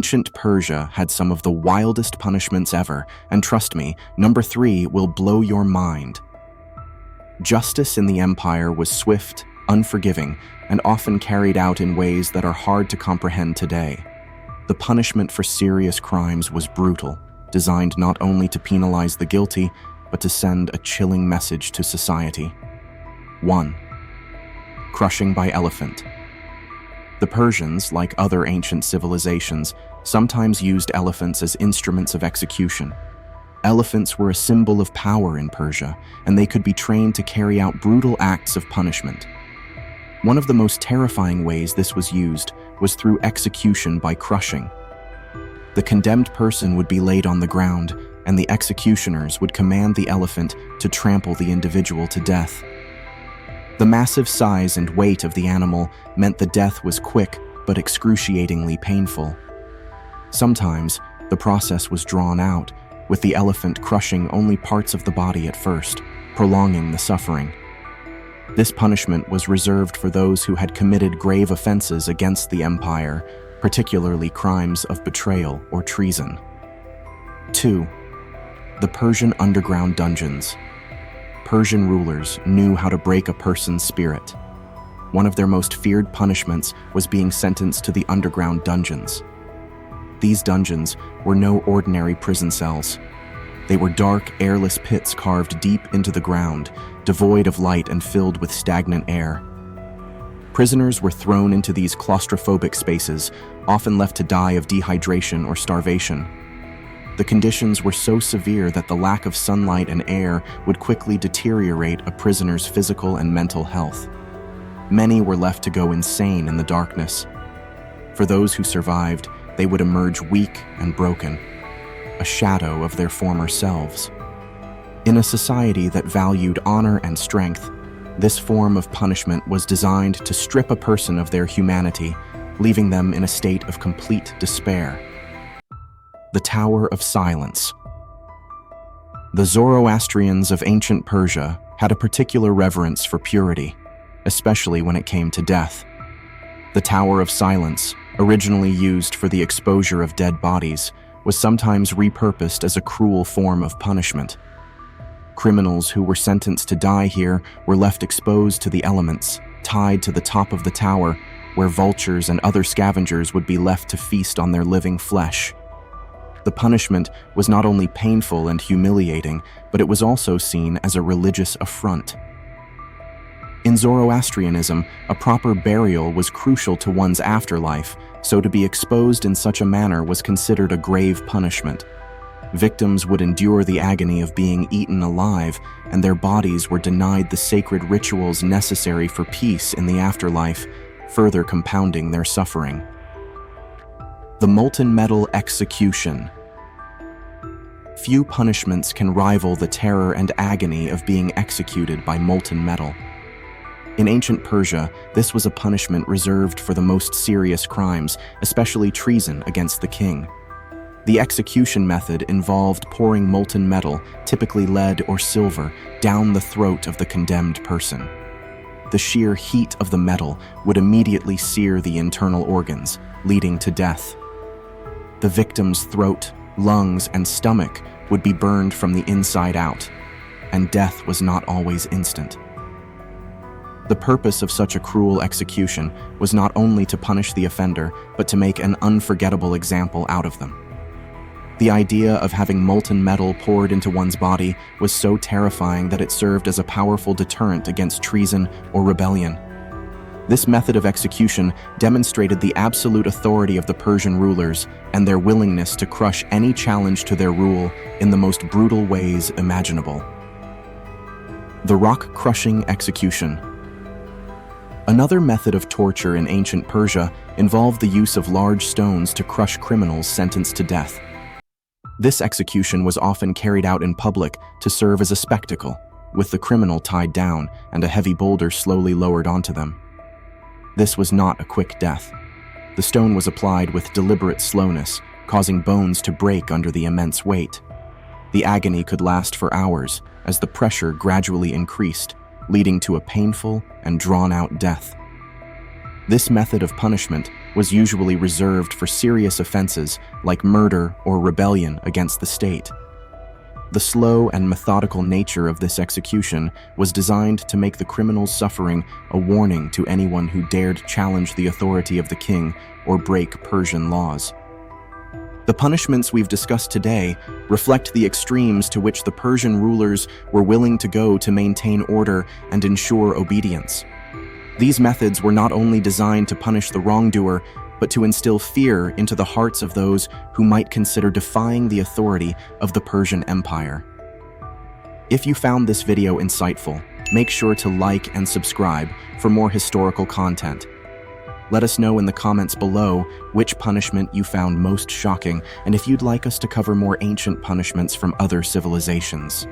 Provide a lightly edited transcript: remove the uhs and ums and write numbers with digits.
Ancient Persia had some of the wildest punishments ever, and trust me, number 3 will blow your mind. Justice in the empire was swift, unforgiving, and often carried out in ways that are hard to comprehend today. The punishment for serious crimes was brutal, designed not only to penalize the guilty, but to send a chilling message to society. 1. Crushing by elephant. The Persians, like other ancient civilizations, sometimes used elephants as instruments of execution. Elephants were a symbol of power in Persia, and they could be trained to carry out brutal acts of punishment. One of the most terrifying ways this was used was through execution by crushing. The condemned person would be laid on the ground, and the executioners would command the elephant to trample the individual to death. The massive size and weight of the animal meant the death was quick but excruciatingly painful. Sometimes, the process was drawn out, with the elephant crushing only parts of the body at first, prolonging the suffering. This punishment was reserved for those who had committed grave offenses against the empire, particularly crimes of betrayal or treason. 2. The Persian underground dungeons. Persian rulers knew how to break a person's spirit. One of their most feared punishments was being sentenced to the underground dungeons. These dungeons were no ordinary prison cells. They were dark, airless pits carved deep into the ground, devoid of light and filled with stagnant air. Prisoners were thrown into these claustrophobic spaces, often left to die of dehydration or starvation. The conditions were so severe that the lack of sunlight and air would quickly deteriorate a prisoner's physical and mental health. Many were left to go insane in the darkness. For those who survived, they would emerge weak and broken, a shadow of their former selves. In a society that valued honor and strength, this form of punishment was designed to strip a person of their humanity, leaving them in a state of complete despair. The Tower of Silence. The Zoroastrians of ancient Persia had a particular reverence for purity, especially when it came to death. The Tower of Silence, originally used for the exposure of dead bodies, was sometimes repurposed as a cruel form of punishment. Criminals who were sentenced to die here were left exposed to the elements, tied to the top of the tower, where vultures and other scavengers would be left to feast on their living flesh. The punishment was not only painful and humiliating, but it was also seen as a religious affront. In Zoroastrianism, a proper burial was crucial to one's afterlife, so to be exposed in such a manner was considered a grave punishment. Victims would endure the agony of being eaten alive, and their bodies were denied the sacred rituals necessary for peace in the afterlife, further compounding their suffering. The molten metal execution. Few punishments can rival the terror and agony of being executed by molten metal. In ancient Persia, this was a punishment reserved for the most serious crimes, especially treason against the king. The execution method involved pouring molten metal, typically lead or silver, down the throat of the condemned person. The sheer heat of the metal would immediately sear the internal organs, leading to death. The victim's throat, lungs, and stomach would be burned from the inside out, and death was not always instant. The purpose of such a cruel execution was not only to punish the offender, but to make an unforgettable example out of them. The idea of having molten metal poured into one's body was so terrifying that it served as a powerful deterrent against treason or rebellion. This method of execution demonstrated the absolute authority of the Persian rulers and their willingness to crush any challenge to their rule in the most brutal ways imaginable. The rock-crushing execution. Another method of torture in ancient Persia involved the use of large stones to crush criminals sentenced to death. This execution was often carried out in public to serve as a spectacle, with the criminal tied down and a heavy boulder slowly lowered onto them. This was not a quick death. The stone was applied with deliberate slowness, causing bones to break under the immense weight. The agony could last for hours as the pressure gradually increased, leading to a painful and drawn-out death. This method of punishment was usually reserved for serious offenses like murder or rebellion against the state. The slow and methodical nature of this execution was designed to make the criminal's suffering a warning to anyone who dared challenge the authority of the king or break Persian laws. The punishments we've discussed today reflect the extremes to which the Persian rulers were willing to go to maintain order and ensure obedience. These methods were not only designed to punish the wrongdoer, but to instill fear into the hearts of those who might consider defying the authority of the Persian Empire. If you found this video insightful, make sure to like and subscribe for more historical content. Let us know in the comments below which punishment you found most shocking and if you'd like us to cover more ancient punishments from other civilizations.